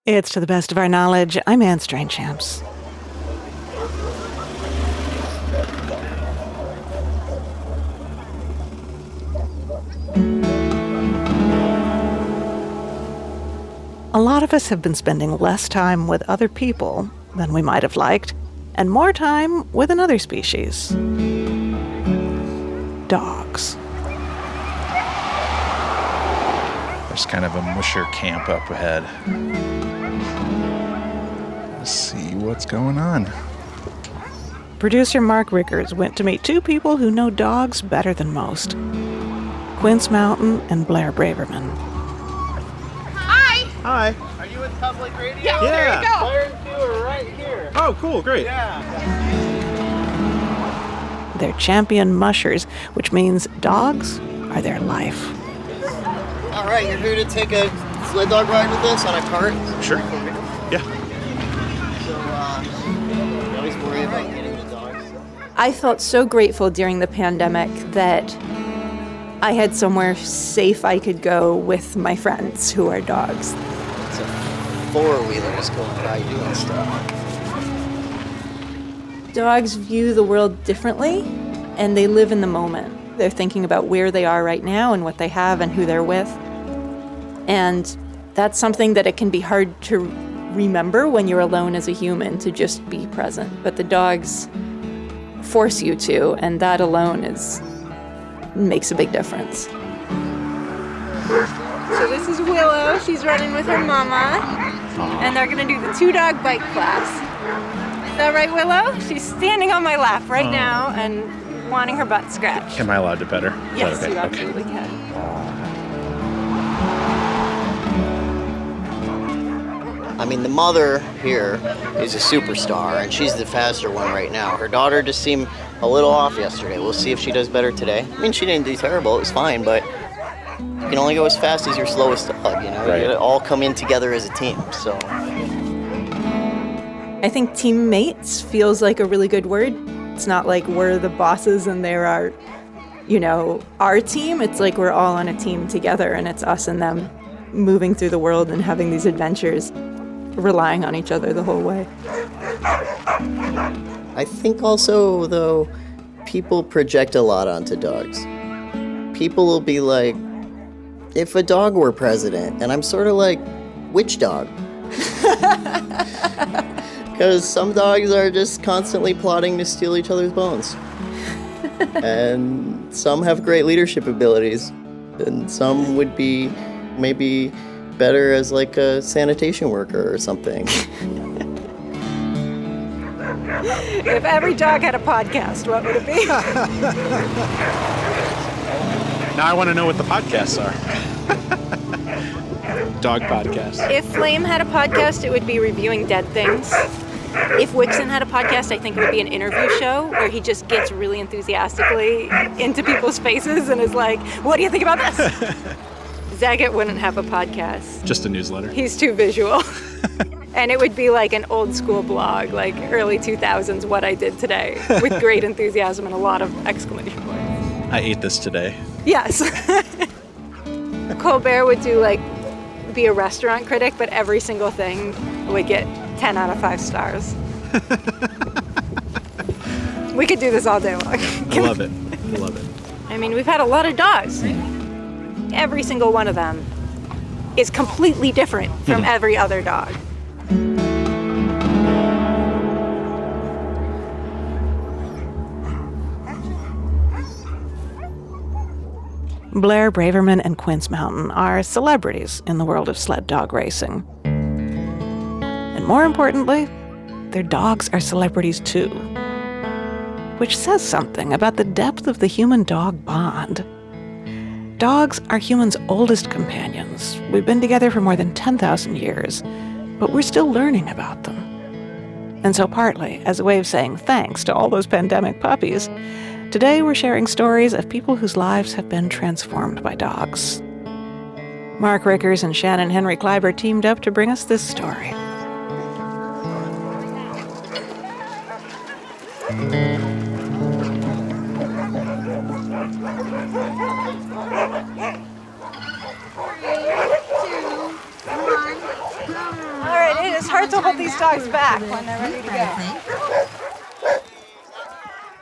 It's To the Best of Our Knowledge. I'm Anne Strange-Champs. A lot of us have been spending less time with other people than we might have liked, and more time with another species. Dogs. There's kind of a musher camp up ahead. Let's see what's going on. Producer Mark Rickers went to meet two people who know dogs better than most. Quince Mountain and Blair Braverman. Hi. Are you with Public Radio? Yeah. There you go. Blair and Q are right here. Oh, cool. Great. Yeah. They're champion mushers, which means dogs are their life. All right, you're here to take a sled dog ride with us on a cart? Sure. Yeah. So, you always worry about getting the dogs. I felt so grateful during the pandemic that I had somewhere safe I could go with my friends who are dogs. It's a four-wheeler just going by doing stuff. Dogs view the world differently, and they live in the moment. They're thinking about where they are right now and what they have and who they're with. And that's something that it can be hard to remember when you're alone as a human, to just be present. But the dogs force you to, and that alone makes a big difference. So this is Willow. She's running with her mama. And they're going to do the two-dog bike class. Is that right, Willow? She's standing on my lap right now and wanting her butt scratched. Am I allowed to pet her? Is Yes, that okay? you absolutely can. I mean, the mother here is a superstar, and she's the faster one right now. Her daughter just seemed a little off yesterday. We'll see if she does better today. I mean, she didn't do terrible. It was fine, but you can only go as fast as your slowest dog, you know? Right. You gotta all come in together as a team, so. I think teammates feels like a really good word. It's not like we're the bosses and they're our team. It's like we're all on a team together, and it's us and them moving through the world and having these adventures, relying on each other the whole way. I think also, though, people project a lot onto dogs. People will be like, if a dog were president, and I'm sort of like, which dog? Because some dogs are just constantly plotting to steal each other's bones. And some have great leadership abilities, and some would be maybe better as like a sanitation worker or something. If every dog had a podcast, what would it be? Now I want to know what the podcasts are. Dog podcast. If Flame had a podcast, it would be reviewing dead things. If Wixon had a podcast, I think it would be an interview show where he just gets really enthusiastically into people's faces and is like, what do you think about this? Zagat wouldn't have a podcast. Just a newsletter. He's too visual. And it would be like an old school blog, like early 2000s, what I did today, with great enthusiasm and a lot of exclamation points. I ate this today. Yes. Colbert would be a restaurant critic, but every single thing would get 10 out of 5 stars. We could do this all day long. I love it. I love it. I mean, we've had a lot of dogs. Every single one of them is completely different from every other dog. Blair Braverman and Quince Mountain are celebrities in the world of sled dog racing. And more importantly, their dogs are celebrities too. Which says something about the depth of the human-dog bond. Dogs are humans' oldest companions. We've been together for more than 10,000 years, but we're still learning about them. And so partly, as a way of saying thanks to all those pandemic puppies, today we're sharing stories of people whose lives have been transformed by dogs. Mark Rickers and Shannon Henry Kleiber teamed up to bring us this story. is hard to hold these dogs back when they're ready to go.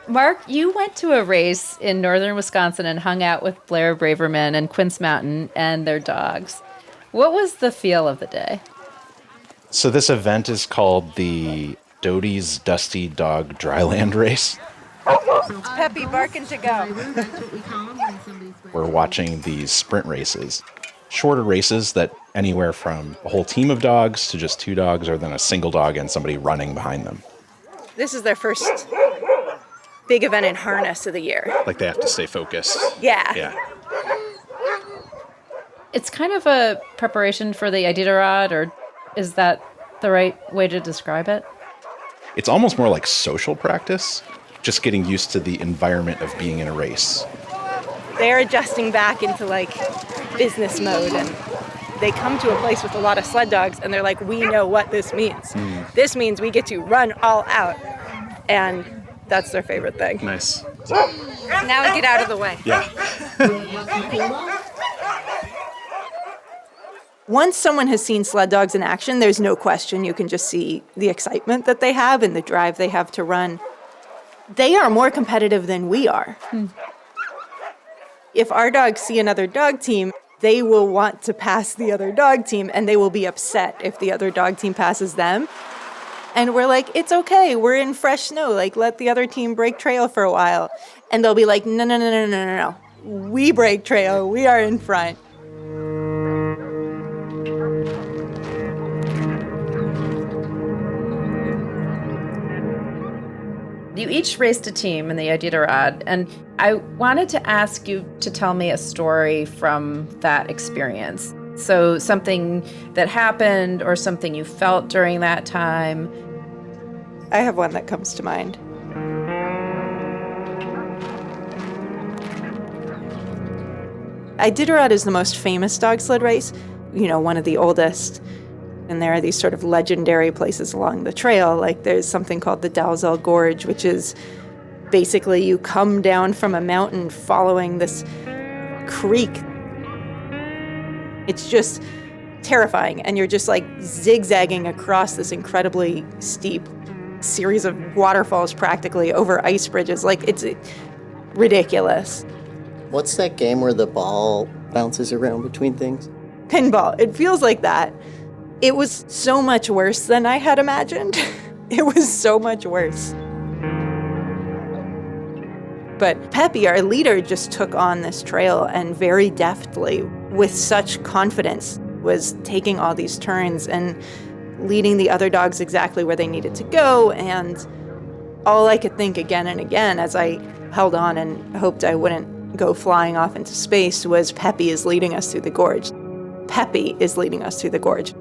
Mark, you went to a race in northern Wisconsin and hung out with Blair Braverman and Quince Mountain and their dogs. What was the feel of the day? So this event is called the Doty's Dusty Dog Dryland Race. Peppy barking to go. We're watching these sprint races. Shorter races that anywhere from a whole team of dogs to just 2 dogs, or then a single dog and somebody running behind them. This is their first big event in harness of the year. Like they have to stay focused. Yeah. Yeah. It's kind of a preparation for the Iditarod, or is that the right way to describe it? It's almost more like social practice, just getting used to the environment of being in a race. They're adjusting back into like business mode, and they come to a place with a lot of sled dogs and they're like, we know what this means. This means we get to run all out. And that's their favorite thing. Nice. Now get out of the way. Yeah. Once someone has seen sled dogs in action, there's no question. You can just see the excitement that they have and the drive they have to run. They are more competitive than we are. If our dogs see another dog team, they will want to pass the other dog team, and they will be upset if the other dog team passes them. And we're like, it's okay, we're in fresh snow, like let the other team break trail for a while. And they'll be like, no. We break trail, we are in front. You each raced a team in the Iditarod, and I wanted to ask you to tell me a story from that experience. So something that happened or something you felt during that time. I have one that comes to mind. Iditarod is the most famous dog sled race, one of the oldest. And there are these sort of legendary places along the trail. Like there's something called the Dalzell Gorge, which is basically you come down from a mountain following this creek. It's just terrifying. And you're just like zigzagging across this incredibly steep series of waterfalls practically over ice bridges. Like it's ridiculous. What's that game where the ball bounces around between things? Pinball. It feels like that. It was so much worse than I had imagined. It was so much worse. But Peppy, our leader, just took on this trail and very deftly, with such confidence, was taking all these turns and leading the other dogs exactly where they needed to go. And all I could think again and again as I held on and hoped I wouldn't go flying off into space was Peppy is leading us through the gorge. Peppy is leading us through the gorge.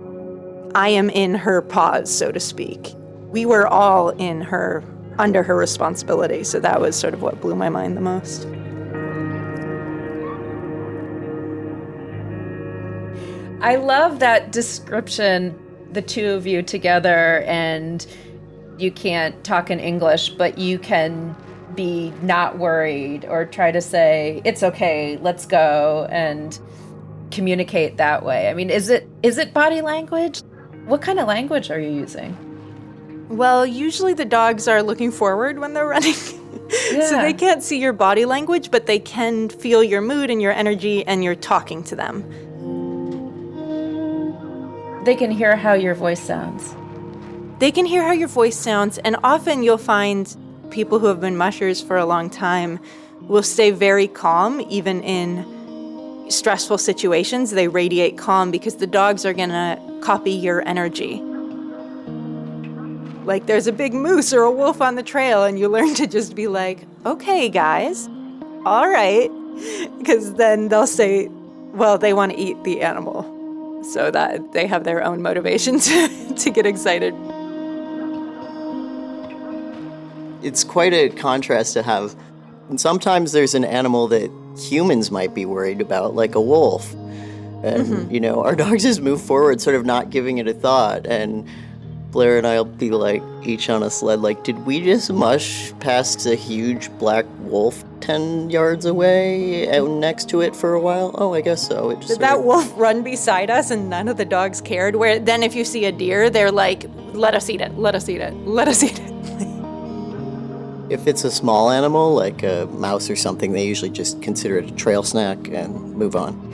I am in her paws, so to speak. We were all under her responsibility, so that was sort of what blew my mind the most. I love that description, the two of you together, and you can't talk in English, but you can be not worried or try to say, it's okay, let's go, and communicate that way. I mean, is it body language? What kind of language are you using? Well, usually the dogs are looking forward when they're running. Yeah. So they can't see your body language, but they can feel your mood and your energy, and you're talking to them. They can hear how your voice sounds. They can hear how your voice sounds, and often you'll find people who have been mushers for a long time will stay very calm, even in stressful situations. They radiate calm because the dogs are gonna copy your energy. Like there's a big moose or a wolf on the trail and you learn to just be like, okay guys, all right. Because then they'll say, well, they want to eat the animal. So that they have their own motivation to get excited. It's quite a contrast to have. And sometimes there's an animal that humans might be worried about, like a wolf. And, our dogs just move forward, sort of not giving it a thought. And Blair and I will be like, each on a sled, like, did we just mush past a huge black wolf 10 yards away, out next to it for a while. Oh, I guess so. It just Did that wolf run beside us and none of the dogs cared? Where then if you see a deer, they're like, let us eat it, let us eat it, let us eat it. If it's a small animal, like a mouse or something, they usually just consider it a trail snack and move on.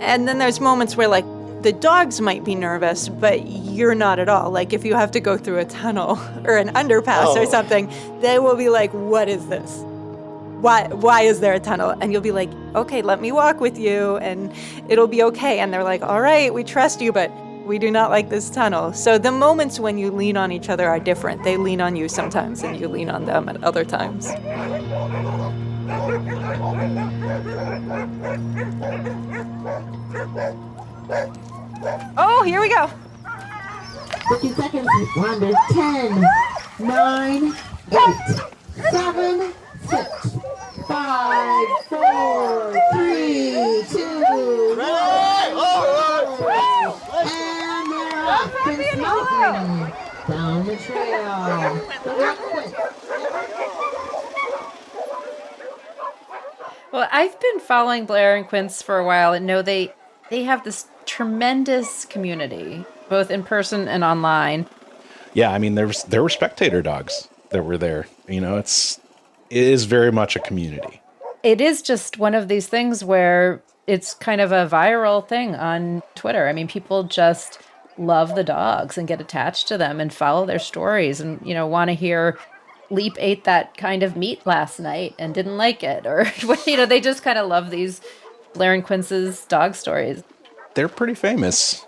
And then there's moments where like the dogs might be nervous, but you're not at all. Like if you have to go through a tunnel or an underpass or something, they will be like, what is this? Why is there a tunnel? And you'll be like, okay, let me walk with you and it'll be okay. And they're like, all right, we trust you, but we do not like this tunnel. So the moments when you lean on each other are different. They lean on you sometimes and you lean on them at other times. Oh, here we go. 50 seconds. Rhonda. 10, 9, 8, 7, 6, 5, 4, 3, 2, 1. And they're off and smoking down the trail. Good luck, quick. Well, I've been following Blair and Quince for a while and know they have this tremendous community, both in person and online. Yeah, I mean, there were spectator dogs that were there. You know, it is very much a community. It is just one of these things where it's kind of a viral thing on Twitter. I mean, people just love the dogs and get attached to them and follow their stories and, you know, want to hear Leap ate that kind of meat last night and didn't like it. Or, you know, they just kind of love these Blair and Quince's dog stories. They're pretty famous.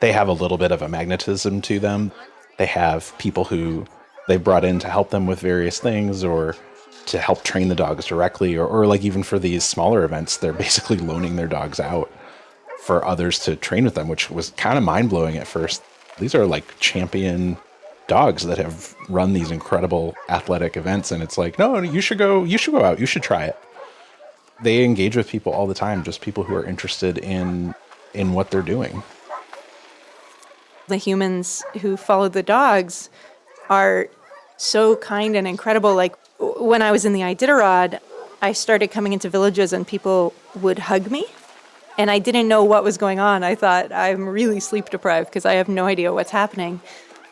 They have a little bit of a magnetism to them. They have people who they've brought in to help them with various things or to help train the dogs directly. Or like even for these smaller events, they're basically loaning their dogs out for others to train with them, which was kind of mind-blowing at first. These are like champion dogs that have run these incredible athletic events. And it's like, no, you should go out. You should try it. They engage with people all the time, just people who are interested in what they're doing. The humans who follow the dogs are so kind and incredible. Like when I was in the Iditarod, I started coming into villages and people would hug me. And I didn't know what was going on. I thought I'm really sleep deprived because I have no idea what's happening.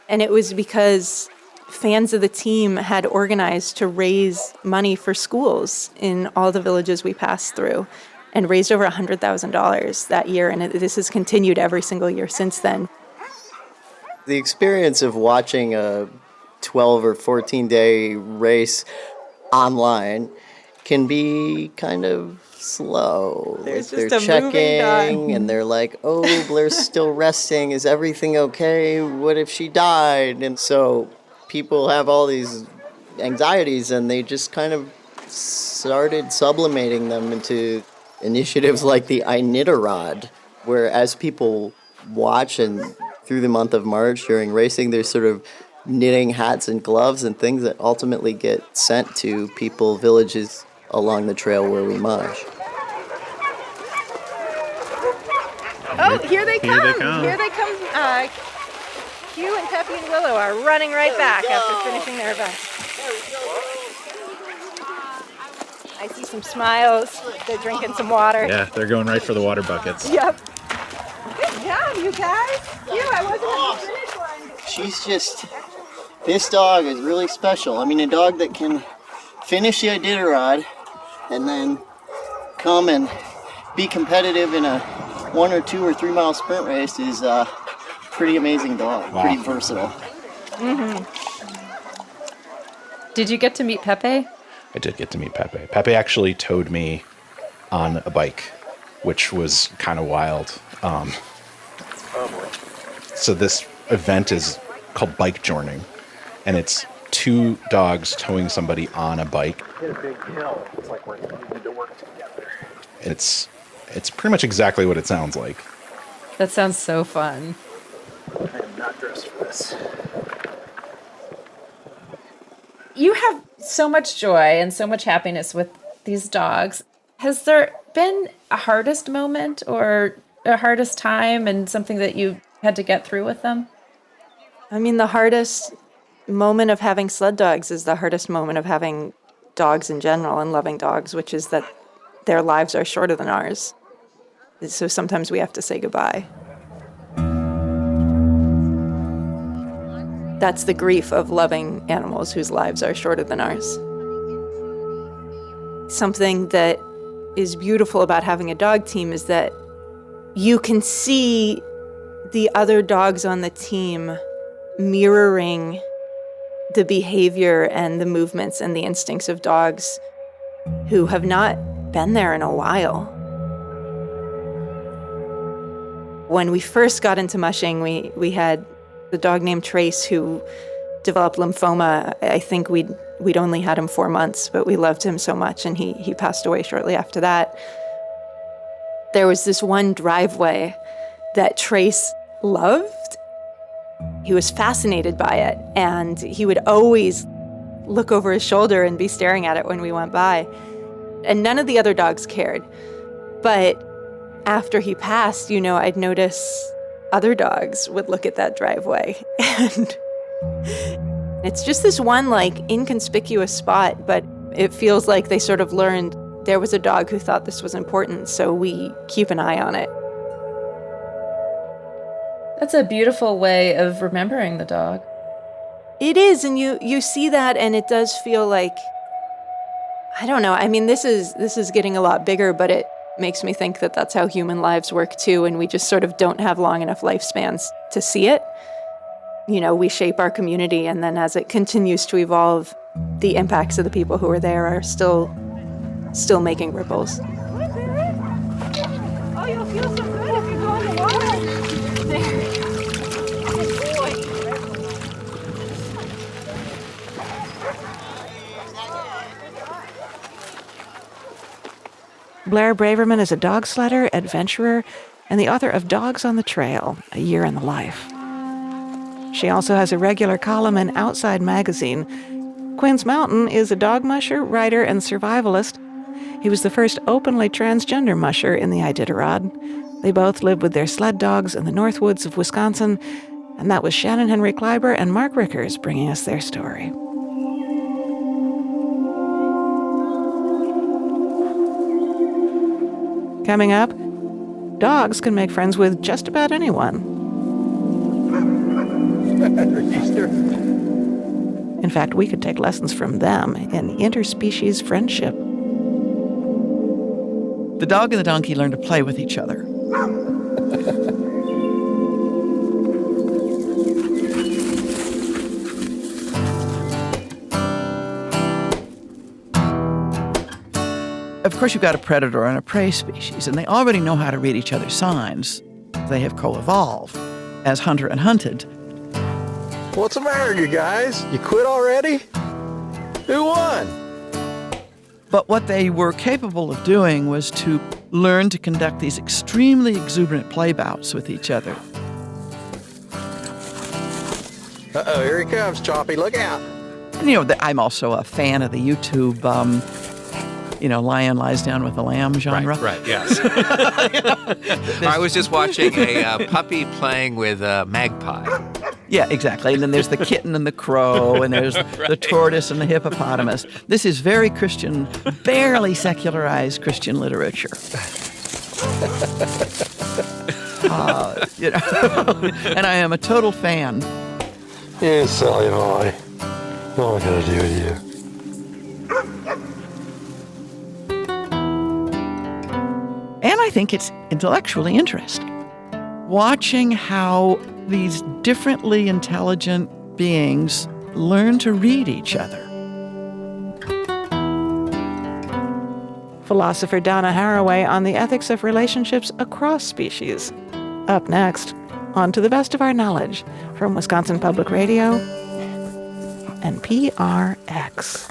And it was because fans of the team had organized to raise money for schools in all the villages we passed through and raised over $100,000 that year. And this has continued every single year since then. The experience of watching a 12 or 14-day race online can be kind of slow. There's They're just a moving dog. checking and they're like, oh, Blair's still resting. Is everything okay? What if she died? And so people have all these anxieties and they just kind of started sublimating them into initiatives like the Iditarod, where as people watch and through the month of March during racing, there's sort of knitting hats and gloves and things that ultimately get sent to people, villages along the trail where we mush. Oh, here they come. Here they come. Here they come. Hugh and Peppy and Willow are running right back after finishing their event. I see some smiles. They're drinking some water. Yeah, they're going right for the water buckets. Yep. Good job, you guys. Phew, I wasn't at the finish line. She's just, this dog is really special. I mean, a dog that can finish the Iditarod and then come and be competitive in a 1 or 2 or 3 mile sprint race is a pretty amazing dog. Wow. Pretty versatile. Mm-hmm. Did you get to meet Pepe? I did get to meet Pepe. Pepe actually towed me on a bike, which was kind of wild. So this event is called bike journing, and it's 2 dogs towing somebody on a bike. Hit a big hill. It's like we're needing to work together. It's pretty much exactly what it sounds like. That sounds so fun. I am not dressed for this. You have so much joy and so much happiness with these dogs. Has there been a hardest moment or a hardest time and something that you had to get through with them? I mean, the hardest moment of having sled dogs is the hardest moment of having dogs in general and loving dogs, which is that their lives are shorter than ours. So sometimes we have to say goodbye. That's the grief of loving animals whose lives are shorter than ours. Something that is beautiful about having a dog team is that you can see the other dogs on the team mirroring the behavior and the movements and the instincts of dogs who have not been there in a while. When we first got into mushing, we had a dog named Trace who developed lymphoma. I think we'd only had him 4 months, but we loved him so much, and he passed away shortly after that. There was this one driveway that Trace loved. He was fascinated by it, and he would always look over his shoulder and be staring at it when we went by. And none of the other dogs cared. But after he passed, I'd notice other dogs would look at that driveway. And it's just this one, inconspicuous spot, but it feels like they sort of learned there was a dog who thought this was important, so we keep an eye on it. That's a beautiful way of remembering the dog. It is, and you see that, and it does feel like, I don't know, I mean, this is getting a lot bigger, but it makes me think that that's how human lives work too, and we just sort of don't have long enough lifespans to see it. We shape our community, and then as it continues to evolve, the impacts of the people who are there are still making ripples. Oh, you'll feel so good if you go in the water. Blair Braverman is a dog sledder, adventurer, and the author of Dogs on the Trail, A Year in the Life. She also has a regular column in Outside magazine. Quince Mountain is a dog musher, writer, and survivalist. He was the first openly transgender musher in the Iditarod. They both live with their sled dogs in the Northwoods of Wisconsin, and that was Shannon Henry Kleiber and Mark Rickers bringing us their story. Coming up, dogs can make friends with just about anyone. In fact, we could take lessons from them in interspecies friendship. The dog and the donkey learn to play with each other. Of course, you've got a predator and a prey species, and they already know how to read each other's signs. They have co-evolved as hunter and hunted. What's the matter, you guys? You quit already? Who won? But what they were capable of doing was to learn to conduct these extremely exuberant play bouts with each other. Uh-oh, here he comes, Choppy. Look out. And, I'm also a fan of the YouTube, lion lies down with the lamb genre. Right, yes. I was just watching a puppy playing with a magpie. Yeah, exactly. And then there's the kitten and the crow, and there's the tortoise and the hippopotamus. This is very Christian, barely secularized Christian literature. And I am a total fan. You silly boy. What am I going to do with you? And I think it's intellectually interesting. Watching how these differently intelligent beings learn to read each other. Philosopher Donna Haraway on the ethics of relationships across species. Up next, on To the Best of Our Knowledge from Wisconsin Public Radio and PRX.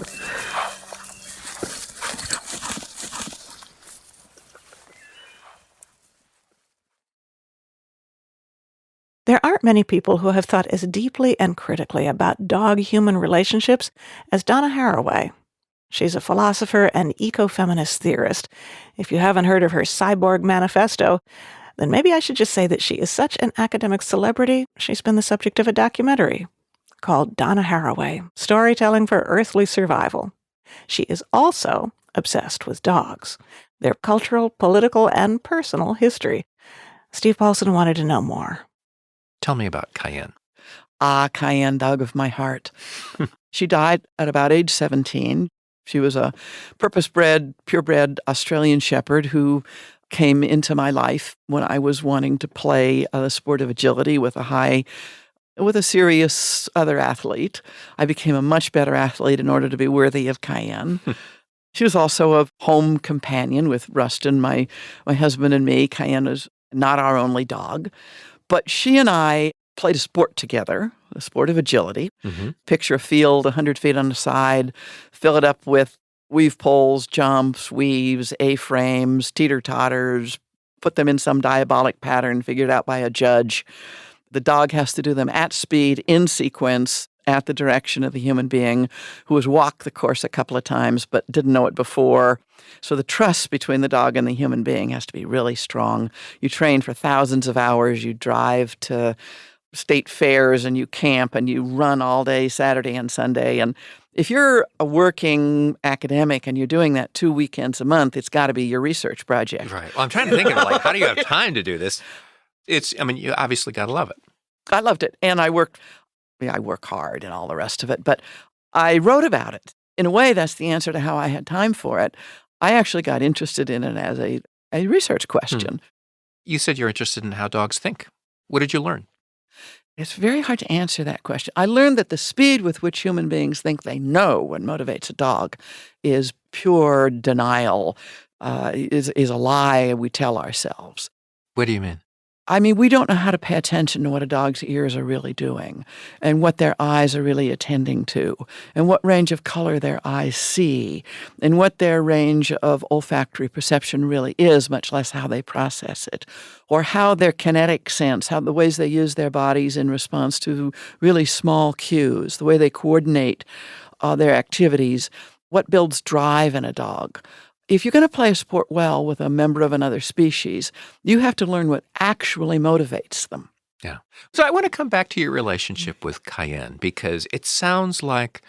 There aren't many people who have thought as deeply and critically about dog-human relationships as Donna Haraway. She's a philosopher and ecofeminist theorist. If you haven't heard of her Cyborg Manifesto, then maybe I should just say that she is such an academic celebrity, she's been the subject of a documentary called Donna Haraway, Storytelling for Earthly Survival. She is also obsessed with dogs, their cultural, political, and personal history. Steve Paulson wanted to know more. Tell me about Cayenne. Cayenne, dog of my heart. She died at about age 17. She was a purpose-bred, purebred Australian shepherd who came into my life when I was wanting to play the sport of agility with a serious other athlete. I became a much better athlete in order to be worthy of Cayenne. She was also a home companion with Rustin, my husband, and me. Cayenne is not our only dog. But she and I played a sport together, the sport of agility. Mm-hmm. Picture a field 100 feet on the side, fill it up with weave poles, jumps, weaves, A-frames, teeter-totters, put them in some diabolic pattern figured out by a judge. The dog has to do them at speed, in sequence, at the direction of the human being who has walked the course a couple of times but didn't know it before. So the trust between the dog and the human being has to be really strong. You train for thousands of hours. You drive to state fairs and you camp and you run all day Saturday and Sunday. And if you're a working academic and you're doing that 2 weekends a month, it's got to be your research project. Right. Well, I'm trying to think of how do you have time to do this? You obviously got to love it. I loved it. And I work hard and all the rest of it. But I wrote about it. In a way, that's the answer to how I had time for it. I actually got interested in it as a research question. You said you're interested in how dogs think. What did you learn? It's very hard to answer that question. I learned that the speed with which human beings think they know what motivates a dog is pure denial, is a lie we tell ourselves. What do you mean? I mean, we don't know how to pay attention to what a dog's ears are really doing and what their eyes are really attending to and what range of color their eyes see and what their range of olfactory perception really is, much less how they process it, or how their kinetic sense, how the ways they use their bodies in response to really small cues, the way they coordinate their activities, what builds drive in a dog. If you're going to play a sport well with a member of another species, you have to learn what actually motivates them. Yeah. So I want to come back to your relationship with Cayenne because it sounds like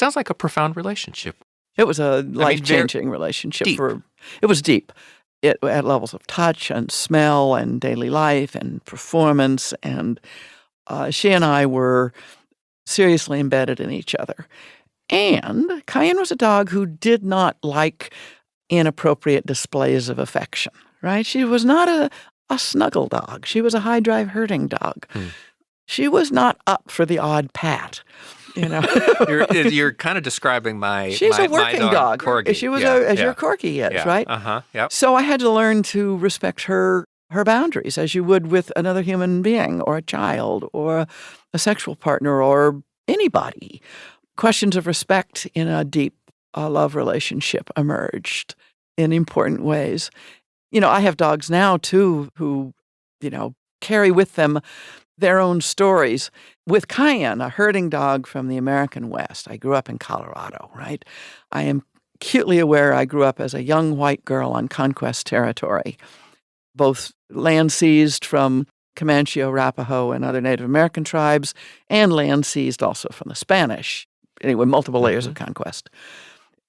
a profound relationship. It was a life-changing relationship. Deep. It was deep. It at levels of touch and smell and daily life and performance. And she and I were seriously embedded in each other. And Cayenne was a dog who did not like inappropriate displays of affection, right? She was not a snuggle dog. She was a high-drive herding dog. She was not up for the odd pat, you know. You're kind of describing my She's a working dog. Corgi. She was as your Corgi is, right? Uh-huh. Yep. So I had to learn to respect her boundaries as you would with another human being or a child or a sexual partner or anybody. Questions of respect in a deep love relationship emerged in important ways. You know, I have dogs now, too, who, carry with them their own stories. With Cayenne, a herding dog from the American West, I grew up in Colorado, right? I am acutely aware I grew up as a young white girl on conquest territory, both land seized from Comanche, Arapaho, and other Native American tribes, and land seized also from the Spanish. Anyway, multiple layers of conquest.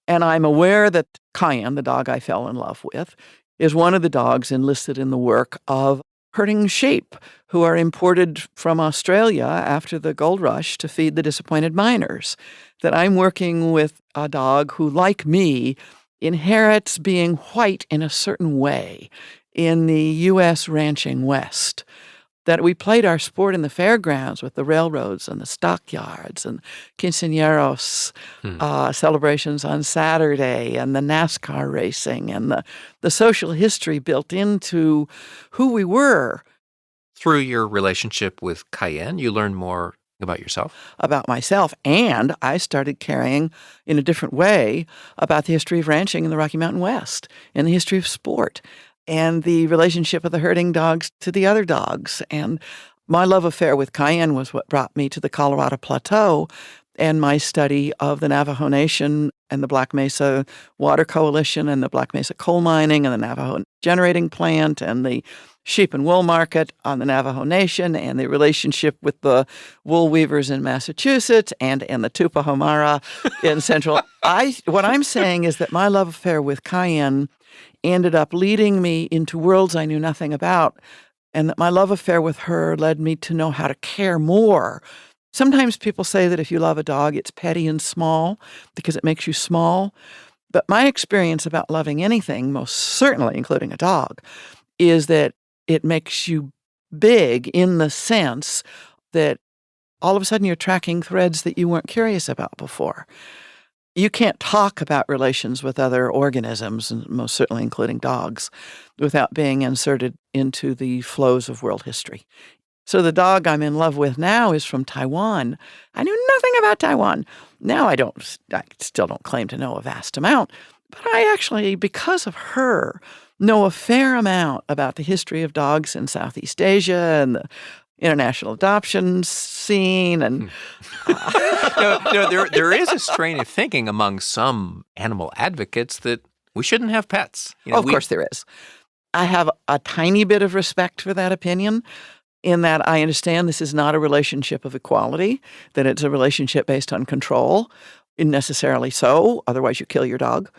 And I'm aware that Cayenne, the dog I fell in love with, is one of the dogs enlisted in the work of herding sheep who are imported from Australia after the gold rush to feed the disappointed miners. That I'm working with a dog who, like me, inherits being white in a certain way in the U.S. ranching West. That we played our sport in the fairgrounds with the railroads and the stockyards and quinceañeros celebrations on Saturday and the NASCAR racing and the social history built into who we were. Through your relationship with Cayenne, you learned more about yourself? About myself. And I started caring in a different way about the history of ranching in the Rocky Mountain West and the history of sport. And the relationship of the herding dogs to the other dogs. And my love affair with Cayenne was what brought me to the Colorado Plateau and my study of the Navajo Nation and the Black Mesa Water Coalition and the Black Mesa coal mining and the Navajo generating plant and the sheep and wool market on the Navajo Nation and the relationship with the wool weavers in Massachusetts and the Tupahomara in Central. What I'm saying is that my love affair with Cayenne ended up leading me into worlds I knew nothing about, and that my love affair with her led me to know how to care more. Sometimes people say that if you love a dog, it's petty and small because it makes you small. But my experience about loving anything, most certainly including a dog, is that it makes you big in the sense that all of a sudden you're tracking threads that you weren't curious about before. You can't talk about relations with other organisms, and most certainly including dogs, without being inserted into the flows of world history. So the dog I'm in love with now is from Taiwan. I knew nothing about Taiwan. Now I still don't claim to know a vast amount, but I actually, because of her, know a fair amount about the history of dogs in Southeast Asia and the international adoption scene. And there is a strain of thinking among some animal advocates that we shouldn't have pets. Of course there is. I have a tiny bit of respect for that opinion, in that I understand this is not a relationship of equality, that it's a relationship based on control, necessarily so, otherwise you kill your dog,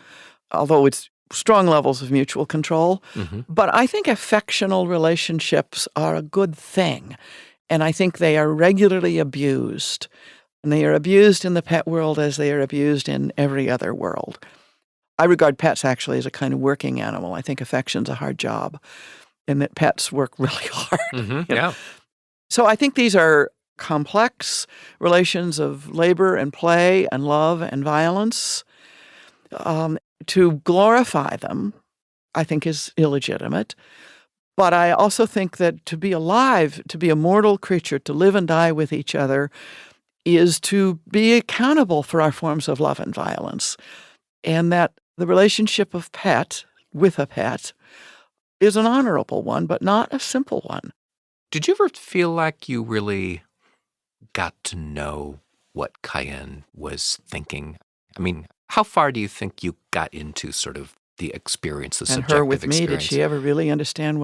although it's strong levels of mutual control. Mm-hmm. But I think affectional relationships are a good thing, and I think they are regularly abused. And they are abused in the pet world as they are abused in every other world. I regard pets actually as a kind of working animal. I think affection's a hard job, and that pets work really hard. Mm-hmm. Yeah. So I think these are complex relations of labor and play and love and violence. To glorify them, I think, is illegitimate. But I also think that to be alive, to be a mortal creature, to live and die with each other, is to be accountable for our forms of love and violence. And that the relationship of pet with a pet is an honorable one, but not a simple one. Did you ever feel like you really got to know what Cayenne was thinking? I mean, how far do you think you got into sort of the experience, the subjective her with experience? Me, did she ever really understand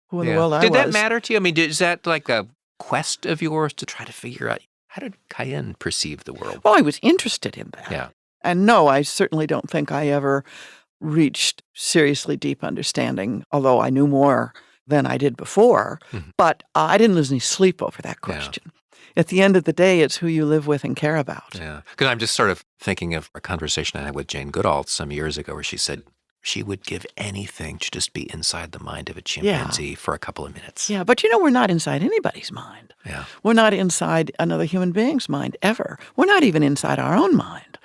who in the world I was? Did that matter to you? I mean, is that like a quest of yours to try to figure out how did Cayenne perceive the world? Well, I was interested in that. Yeah. And no, I certainly don't think I ever reached seriously deep understanding, although I knew more than I did before. Mm-hmm. But I didn't lose any sleep over that question. Yeah. At the end of the day, it's who you live with and care about. Yeah, because I'm just sort of thinking of a conversation I had with Jane Goodall some years ago where she said she would give anything to just be inside the mind of a chimpanzee for a couple of minutes. Yeah, but we're not inside anybody's mind. Yeah. We're not inside another human being's mind ever. We're not even inside our own mind.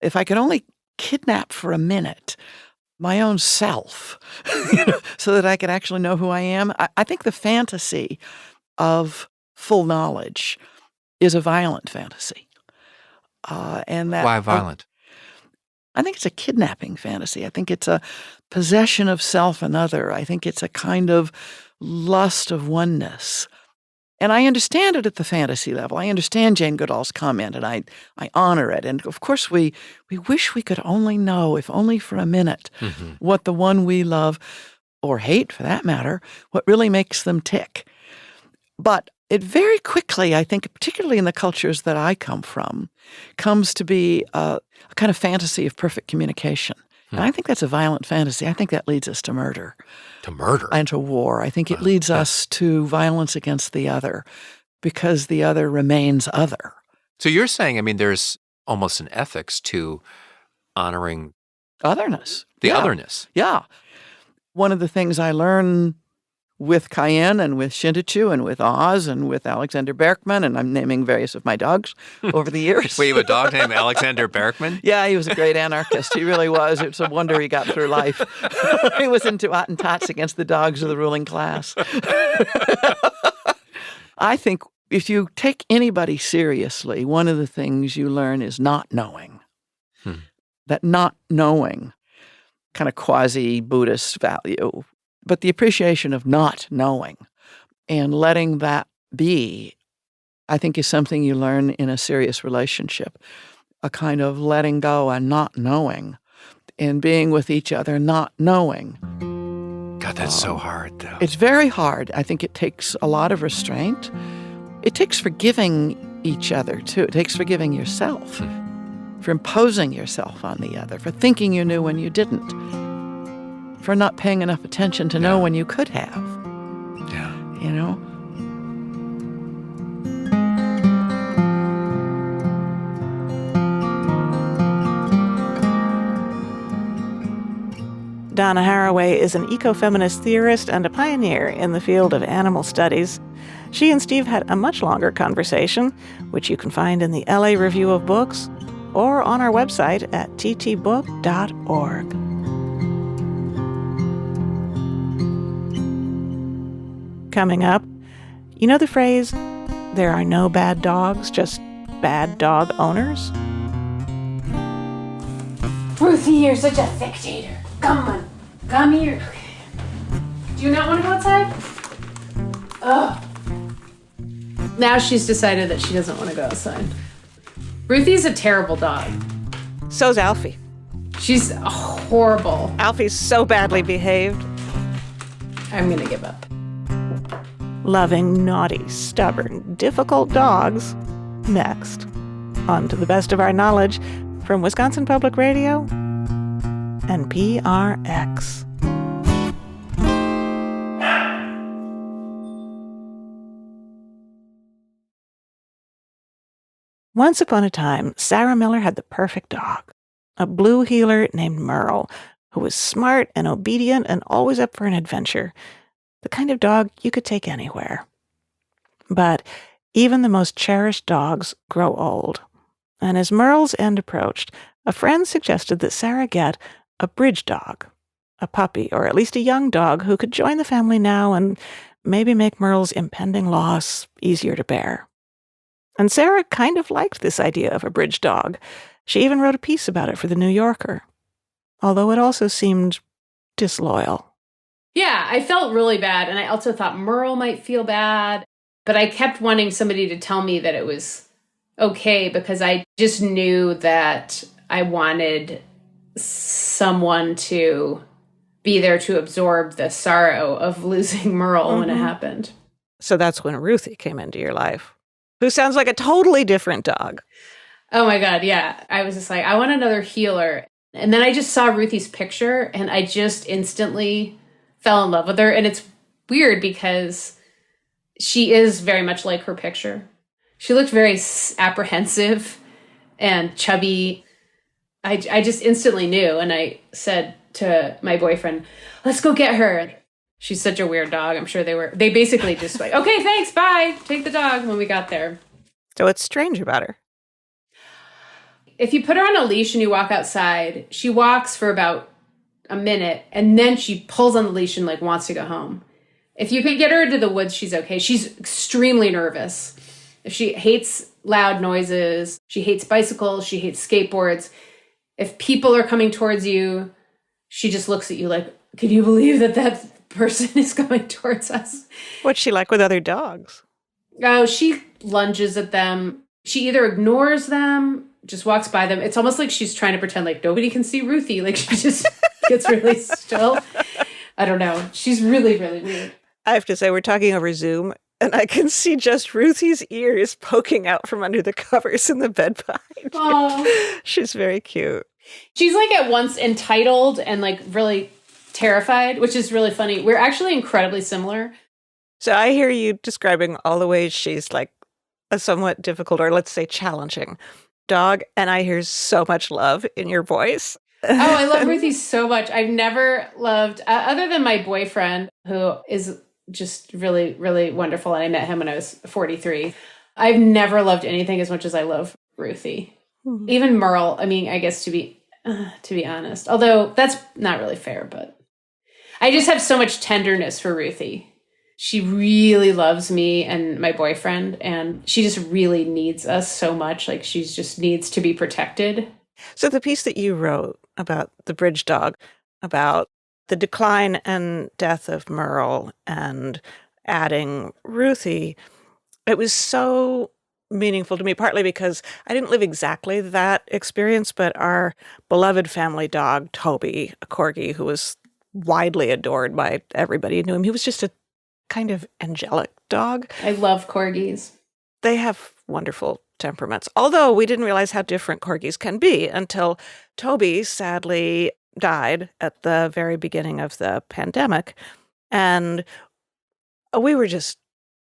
If I could only kidnap for a minute my own self so that I could actually know who I am, I think the fantasy of full knowledge is a violent fantasy. And that, why violent? I think it's a kidnapping fantasy. I think it's a possession of self and other. I think it's a kind of lust of oneness. And I understand it at the fantasy level. I understand Jane Goodall's comment, and I honor it. And of course, we wish we could only know, if only for a minute, what the one we love, or hate for that matter, what really makes them tick. But it very quickly, I think, particularly in the cultures that I come from, comes to be a kind of fantasy of perfect communication. And I think that's a violent fantasy. I think that leads us to murder. To murder? And to war. I think it leads us to violence against the other because the other remains other. So you're saying, I mean, there's almost an ethics to honoring otherness. The otherness. Yeah. One of the things I learned with Cayenne and with Shintachu and with Oz and with Alexander Berkman, and I'm naming various of my dogs over the years. Wait, you have a dog named Alexander Berkman? Yeah, he was a great anarchist. He really was. It's a wonder he got through life. He was into Attentats against the dogs of the ruling class. I think if you take anybody seriously, one of the things you learn is not knowing. That not knowing, kind of quasi-Buddhist value, but the appreciation of not knowing and letting that be, I think is something you learn in a serious relationship, a kind of letting go and not knowing, and being with each other not knowing. God, that's so hard, though. It's very hard. I think it takes a lot of restraint. It takes forgiving each other, too. It takes forgiving yourself for imposing yourself on the other, for thinking you knew when you didn't, for not paying enough attention to know when you could have. Yeah. You know? Donna Haraway is an ecofeminist theorist and a pioneer in the field of animal studies. She and Steve had a much longer conversation, which you can find in the LA Review of Books or on our website at ttbook.org. Coming up, you know the phrase, there are no bad dogs, just bad dog owners? Ruthie, you're such a dictator. Come on. Come here. Do you not want to go outside? Ugh. Now she's decided that she doesn't want to go outside. Ruthie's a terrible dog. So's Alfie. She's horrible. Alfie's so badly behaved. I'm going to give up. Loving, naughty, stubborn, difficult dogs. Next, on To the Best of Our Knowledge, from Wisconsin Public Radio and PRX. Once upon a time, Sarah Miller had the perfect dog, a blue heeler named Merle, who was smart and obedient and always up for an adventure, the kind of dog you could take anywhere. But even the most cherished dogs grow old. And as Merle's end approached, a friend suggested that Sarah get a bridge dog, a puppy, or at least a young dog who could join the family now and maybe make Merle's impending loss easier to bear. And Sarah kind of liked this idea of a bridge dog. She even wrote a piece about it for The New Yorker, although it also seemed disloyal. Yeah, I felt really bad, and I also thought Merle might feel bad, but I kept wanting somebody to tell me that it was okay because I just knew that I wanted someone to be there to absorb the sorrow of losing Merle when it happened. So that's when Ruthie came into your life, who sounds like a totally different dog. Oh my God, yeah. I was just like, I want another healer. And then I just saw Ruthie's picture and I just instantly fell in love with her. And it's weird because she is very much like her picture. She looked very apprehensive and chubby. I just instantly knew. And I said to my boyfriend, let's go get her. She's such a weird dog. I'm sure they basically just like, okay, thanks, bye. Take the dog when we got there. So what's strange about her? If you put her on a leash and you walk outside, she walks for about a minute and then she pulls on the leash and like wants to go home. If you can get her into the woods, she's okay. She's extremely nervous. If she hates loud noises, she hates bicycles, she hates skateboards. If people are coming towards you, she just looks at you like, can you believe that person is coming towards us? What's she like with other dogs? Oh, she lunges at them. She either ignores them, just walks by them. It's almost like she's trying to pretend like nobody can see Ruthie. Like she just gets really still. I don't know. She's really, really weird. I have to say, we're talking over Zoom, and I can see just Ruthie's ears poking out from under the covers in the bed behind you. She's very cute. She's like at once entitled and like really terrified, which is really funny. We're actually incredibly similar. So I hear you describing all the ways she's like a somewhat difficult, or let's say challenging dog, and I hear so much love in your voice. Oh, I love Ruthie so much. I've never loved, other than my boyfriend, who is just really, really wonderful, and I met him when I was 43. I've never loved anything as much as I love Ruthie. Mm-hmm. Even Merle, I mean, I guess to be honest, although that's not really fair, but I just have so much tenderness for Ruthie. She really loves me and my boyfriend, and she just really needs us so much. Like, she just needs to be protected. So the piece that you wrote about the bridge dog, about the decline and death of Merle and adding Ruthie, it was so meaningful to me, partly because I didn't live exactly that experience, but our beloved family dog, Toby, a corgi who was widely adored by everybody who knew him, he was just a kind of angelic dog. I love corgis. They have wonderful temperaments, although we didn't realize how different corgis can be until Toby sadly died at the very beginning of the pandemic. And we were just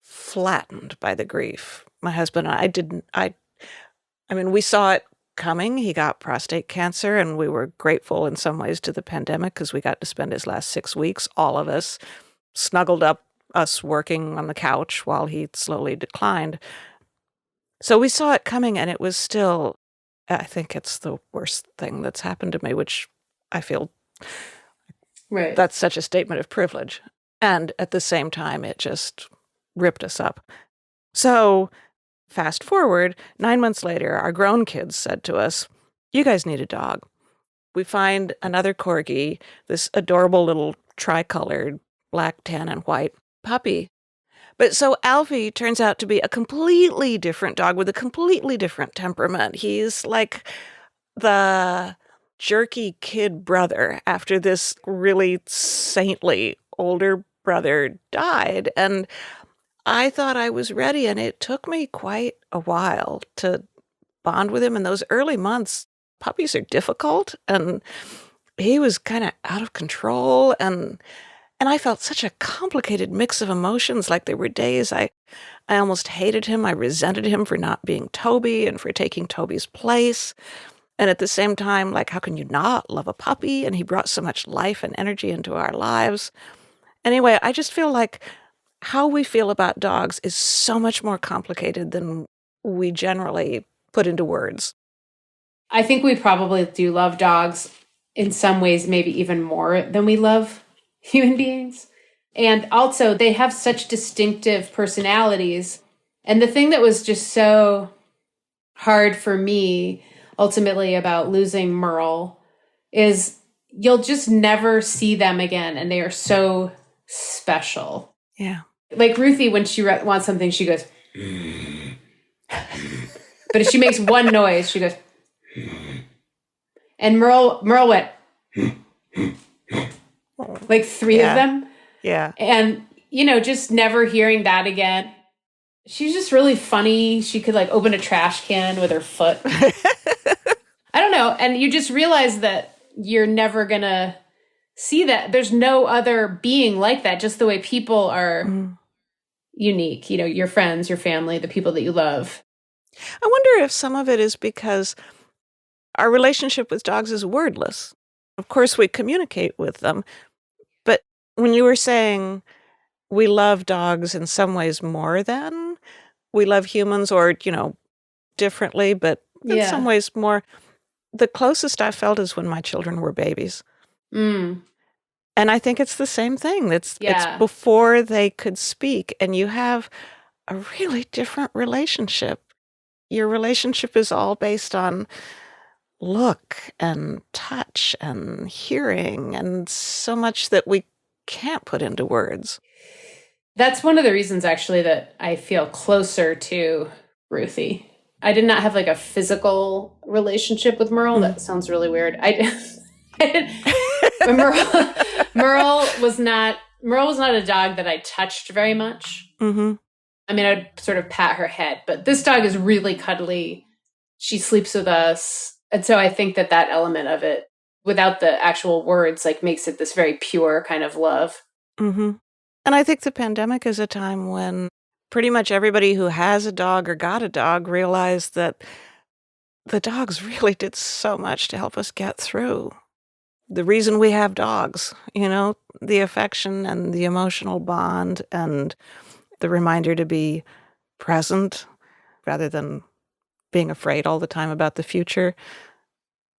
flattened by the grief. My husband and I mean, we saw it coming. He got prostate cancer, and we were grateful in some ways to the pandemic because we got to spend his last 6 weeks, all of us, snuggled up, us working on the couch while he slowly declined. So we saw it coming, and it was still, I think it's the worst thing that's happened to me, which I feel Right. that's such a statement of privilege. And at the same time, it just ripped us up. So fast forward, 9 months later, our grown kids said to us, "You guys need a dog." We find another corgi, this adorable little tricolored black, tan, and white puppy. But so Alfie turns out to be a completely different dog with a completely different temperament. He's like the jerky kid brother after this really saintly older brother died. And I thought I was ready, and it took me quite a while to bond with him. In those early months, puppies are difficult, and he was kind of out of control, and I felt such a complicated mix of emotions. Like there were days I almost hated him. I resented him for not being Toby and for taking Toby's place. And at the same time, like, how can you not love a puppy? And he brought so much life and energy into our lives. Anyway, I just feel like how we feel about dogs is so much more complicated than we generally put into words. I think we probably do love dogs in some ways, maybe even more than we love human beings. And also, they have such distinctive personalities. And the thing that was just so hard for me ultimately about losing Merle is you'll just never see them again. And they are so special. Yeah. Like Ruthie, when she wants something, she goes, but if she makes one noise, she goes, and Merle went, like 3 of them. Yeah. And, just never hearing that again. She's just really funny. She could like open a trash can with her foot. I don't know. And you just realize that you're never going to see that. There's no other being like that, just the way people are unique. Your friends, your family, the people that you love. I wonder if some of it is because our relationship with dogs is wordless. Of course, we communicate with them. But when you were saying we love dogs in some ways more than we love humans, or, differently, but in some ways more, the closest I felt is when my children were babies. Mm. And I think it's the same thing. It's before they could speak, and you have a really different relationship. Your relationship is all based on look and touch and hearing, and so much that we can't put into words. That's one of the reasons, actually, that I feel closer to Ruthie. I did not have like a physical relationship with Merle. That sounds really weird. Merle was not a dog that I touched very much. Mm-hmm. I mean, I'd sort of pat her head, but this dog is really cuddly. She sleeps with us. And so I think that element of it, without the actual words, like makes it this very pure kind of love. Mm-hmm. And I think the pandemic is a time when pretty much everybody who has a dog or got a dog realized that the dogs really did so much to help us get through. The reason we have dogs, the affection and the emotional bond and the reminder to be present rather than being afraid all the time about the future.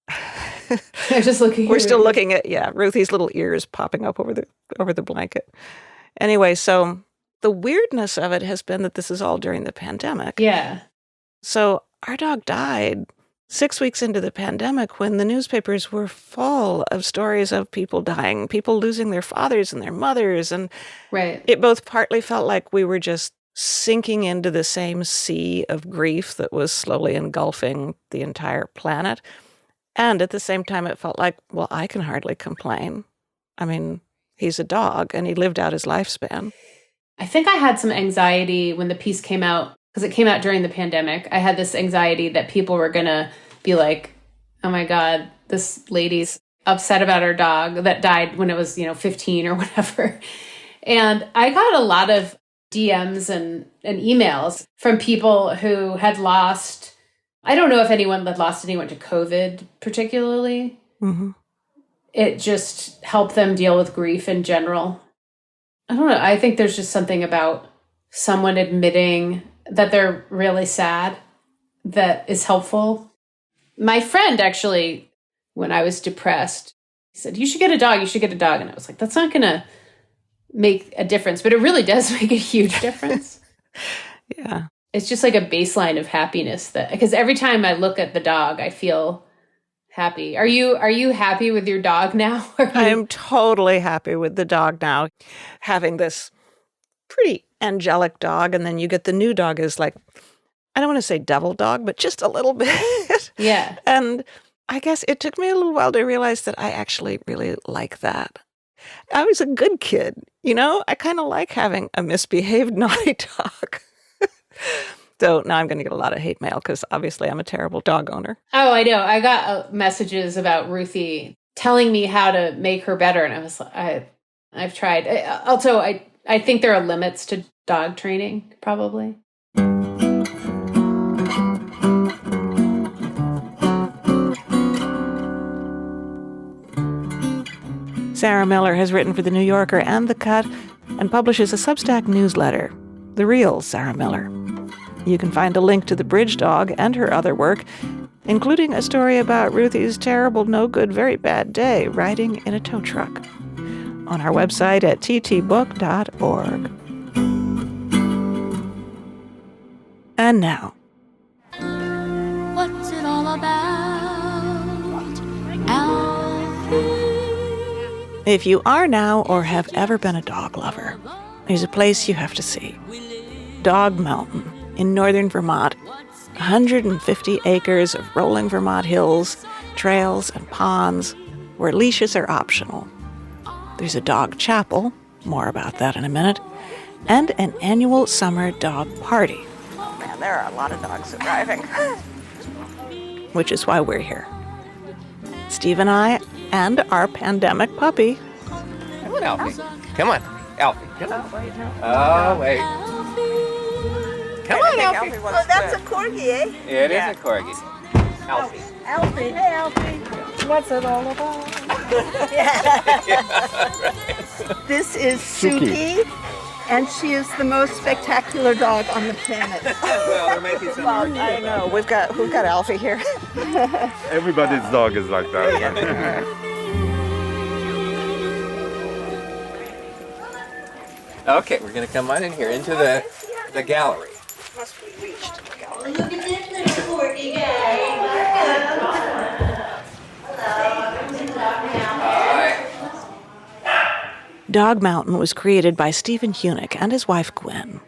I'm just looking. We're still looking at Ruthie's little ears popping up over the blanket. Anyway, so the weirdness of it has been that this is all during the pandemic. Yeah. So our dog died 6 weeks into the pandemic when the newspapers were full of stories of people dying, people losing their fathers and their mothers. And right. It both partly felt like we were just sinking into the same sea of grief that was slowly engulfing the entire planet. And at the same time, it felt like, well, I can hardly complain. I mean, he's a dog and he lived out his lifespan. I think I had some anxiety when the piece came out, because it came out during the pandemic. I had this anxiety that people were going to be like, oh my God, this lady's upset about her dog that died when it was, 15 or whatever. And I got a lot of DMs and emails from people who had lost, I don't know if anyone had lost anyone to COVID particularly. Mm-hmm. It just helped them deal with grief in general. I don't know. I think there's just something about someone admitting that they're really sad that is helpful. My friend actually, when I was depressed, he said, you should get a dog. You should get a dog. And I was like, that's not going to make a difference, but it really does make a huge difference. Yeah. It's just like a baseline of happiness because every time I look at the dog, I feel happy. Are you happy with your dog now? I am totally happy with the dog now. Having this pretty angelic dog, and then you get the new dog is like, I don't want to say devil dog, but just a little bit. Yeah. And I guess it took me a little while to realize that I actually really like that. I was a good kid, I kind of like having a misbehaved, naughty dog. So now I'm going to get a lot of hate mail because obviously I'm a terrible dog owner. Oh, I know. I got messages about Ruthie telling me how to make her better. And I was like, I've tried. Also, I think there are limits to dog training, probably. Sarah Miller has written for The New Yorker and The Cut and publishes a Substack newsletter, The Real Sarah Miller. You can find a link to The Bridge Dog and her other work, including a story about Ruthie's terrible, no good, very bad day riding in a tow truck, on our website at ttbook.org. And now. What's it all about, Alfie? If you are now or have ever been a dog lover, there's a place you have to see. Dog Mountain in northern Vermont. 150 acres of rolling Vermont hills, trails, and ponds where leashes are optional. There's a dog chapel, more about that in a minute, and an annual summer dog party. Oh man, there are a lot of dogs arriving. Which is why we're here. Steve and I, and our pandemic puppy. Come on, Alfie. Come on, Alfie. Come on. Oh, wait. Come on, Alfie. Oh, that's a corgi, eh? It is a corgi. Alfie. Alfie, hey, Alfie. What's it all about? Right. This is Suki, and she is the most spectacular dog on the planet. Well, there may be some argument. I know. We've got Alfie here. Everybody's dog is like that. Okay, we're going to come on in here into the gallery. Must be reached the gallery. Look at this little corgi guy. Dog Mountain was created by Stephen Hunick and his wife Gwen.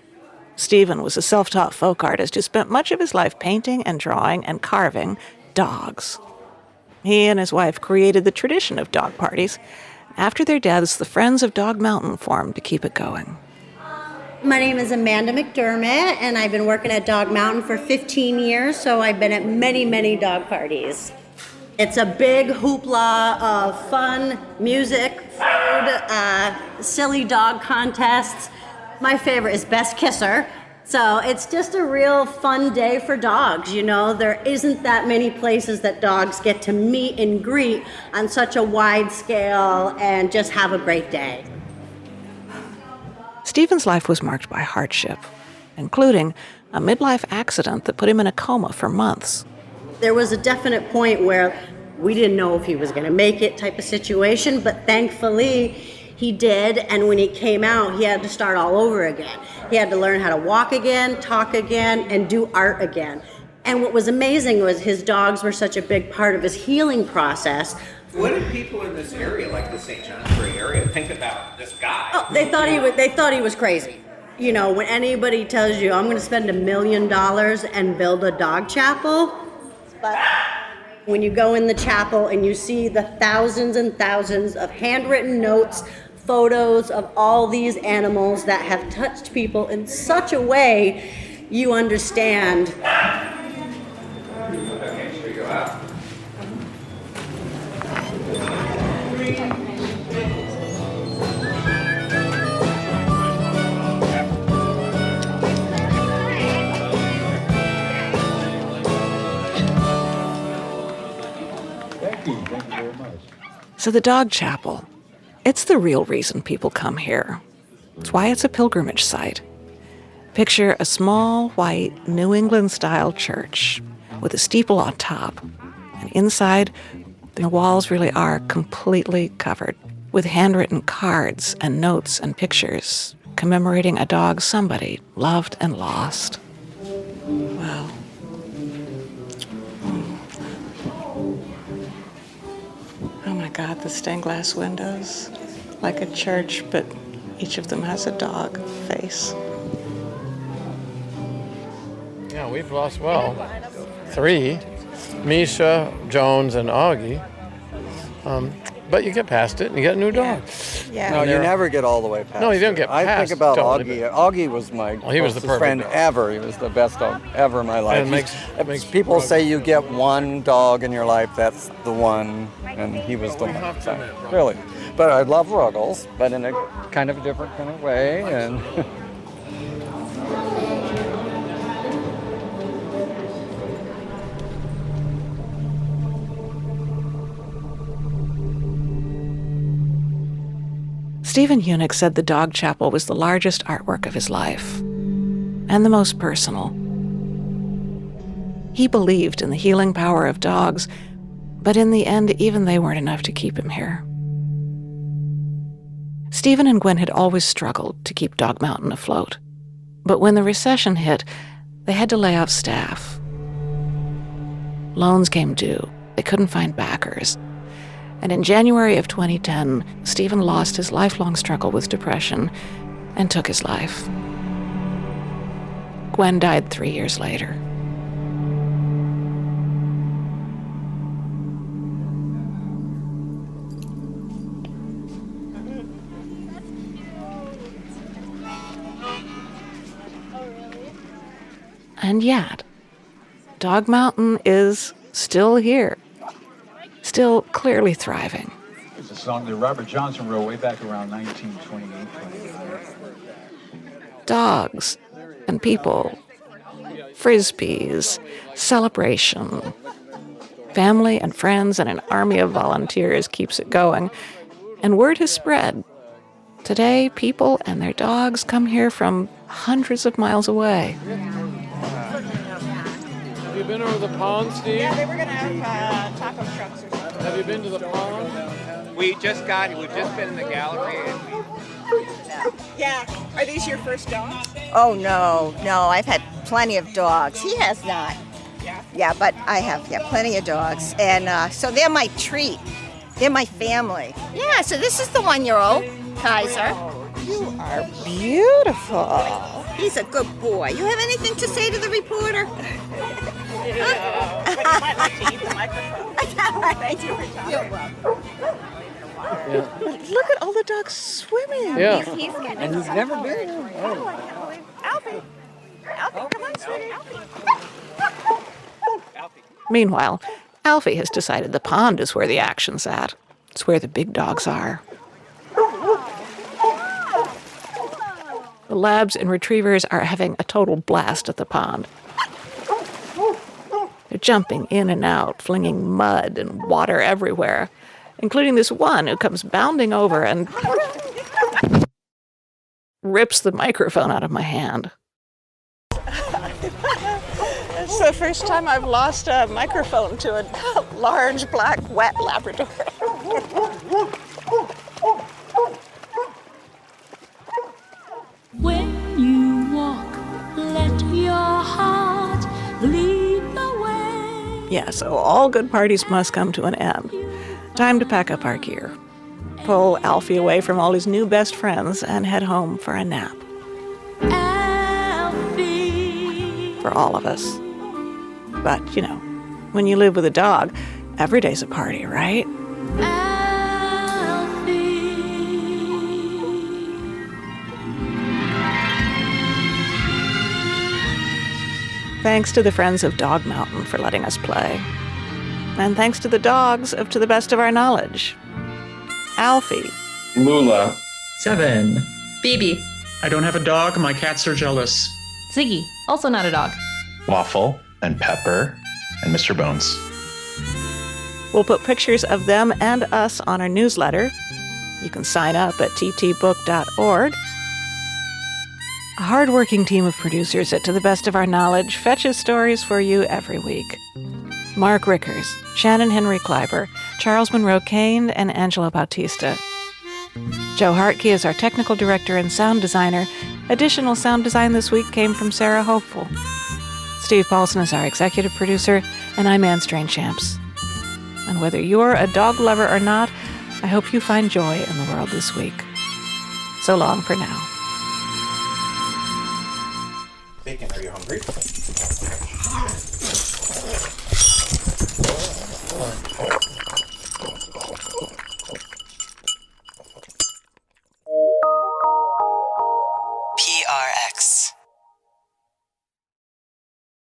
Stephen was a self-taught folk artist who spent much of his life painting and drawing and carving dogs. He and his wife created the tradition of dog parties. After their deaths, the Friends of Dog Mountain formed to keep it going. My name is Amanda McDermott, and I've been working at Dog Mountain for 15 years, so I've been at many, many dog parties. It's a big hoopla of fun, music, food, silly dog contests. My favorite is Best Kisser. So it's just a real fun day for dogs. There isn't that many places that dogs get to meet and greet on such a wide scale and just have a great day. Stephen's life was marked by hardship, including a midlife accident that put him in a coma for months. There was a definite point where we didn't know if he was going to make it type of situation, but thankfully he did, and when he came out, he had to start all over again. He had to learn how to walk again, talk again, and do art again. And what was amazing was his dogs were such a big part of his healing process. What did people in this area, like the St. Johnsbury area, think about this guy? Oh, they thought he was crazy. You know, when anybody tells you, I'm going to spend $1 million and build a dog chapel, but when you go in the chapel and you see the thousands and thousands of handwritten notes, photos of all these animals that have touched people in such a way, you understand. Okay, should we go out? So the dog chapel, it's the real reason people come here. It's why it's a pilgrimage site. Picture a small, white, New England-style church with a steeple on top. And inside, the walls really are completely covered with handwritten cards and notes and pictures commemorating a dog somebody loved and lost. Wow. Oh my God, the stained glass windows, like a church, but each of them has a dog face. Yeah, we've lost, well, 3, Misha, Jones, and Augie. But you get past it and you get a new dog. Yeah. No, you never get all the way past. No, you don't get past. I think about totally, Augie. Augie was my he was the closest perfect friend dog. ever. He was the best dog ever in my life. And it makes people say you get one dog in your life, that's the one, and he was the one. So, really. But I love Ruggles, but in a kind of different kind of way. And Stephen Unick said the dog chapel was the largest artwork of his life, and the most personal. He believed in the healing power of dogs, but in the end, even they weren't enough to keep him here. Stephen and Gwen had always struggled to keep Dog Mountain afloat, but when the recession hit, they had to lay off staff. Loans came due. They couldn't find backers. And in January of 2010, Stephen lost his lifelong struggle with depression and took his life. Gwen died 3 years later. And yet, Dog Mountain is still here. Still clearly thriving. It's a song that Robert Johnson wrote way back around 1928. Dogs and people, frisbees, celebration. Family and friends and an army of volunteers keeps it going. And word has spread. Today, people and their dogs come here from hundreds of miles away. Have you been over the pond, Steve? Yeah, they were going to have taco trucks or something. Have you been to the pond? We've just been in the gallery and Yeah. Are these your first dogs? Oh, no, I've had plenty of dogs. He has not. Yeah, but I have, plenty of dogs. And so they're my treat. They're my family. Yeah, so this is the 1-year-old, Kaiser. You are beautiful. He's a good boy. You have anything to say to the reporter? You might like to eat the microphone. Thank you for talking. You're welcome. Look at all the dogs swimming. Yeah. He's getting and he's never been. Oh, I can't believe Alfie, come on, sweetie. Alfie. Meanwhile, Alfie has decided the pond is where the action's at. It's where the big dogs are. The labs and retrievers are having a total blast at the pond. They're jumping in and out, flinging mud and water everywhere, including this one who comes bounding over and rips the microphone out of my hand. It's the first time I've lost a microphone to a large, black, wet Labrador. When you walk, let your heart lead the way. Yeah, so all good parties must come to an end. Time to pack up our gear, pull Alfie away from all his new best friends, and head home for a nap. Alfie. For all of us. But, when you live with a dog, every day's a party, right? Thanks to the friends of Dog Mountain for letting us play. And thanks to the dogs of To the Best of Our Knowledge. Alfie. Lula. 7. Phoebe. I don't have a dog. My cats are jealous. Ziggy, also not a dog. Waffle and Pepper and Mr. Bones. We'll put pictures of them and us on our newsletter. You can sign up at ttbook.org. A hardworking team of producers at To the Best of Our Knowledge fetches stories for you every week. Mark Rickers, Shannon Henry Kleiber, Charles Monroe Kane, and Angela Bautista. Joe Hartke is our technical director and sound designer. Additional sound design this week came from Sarah Hopeful. Steve Paulson is our executive producer, and I'm Anne Strange-Champs. And whether you're a dog lover or not, I hope you find joy in the world this week. So long for now. Bacon, are you hungry?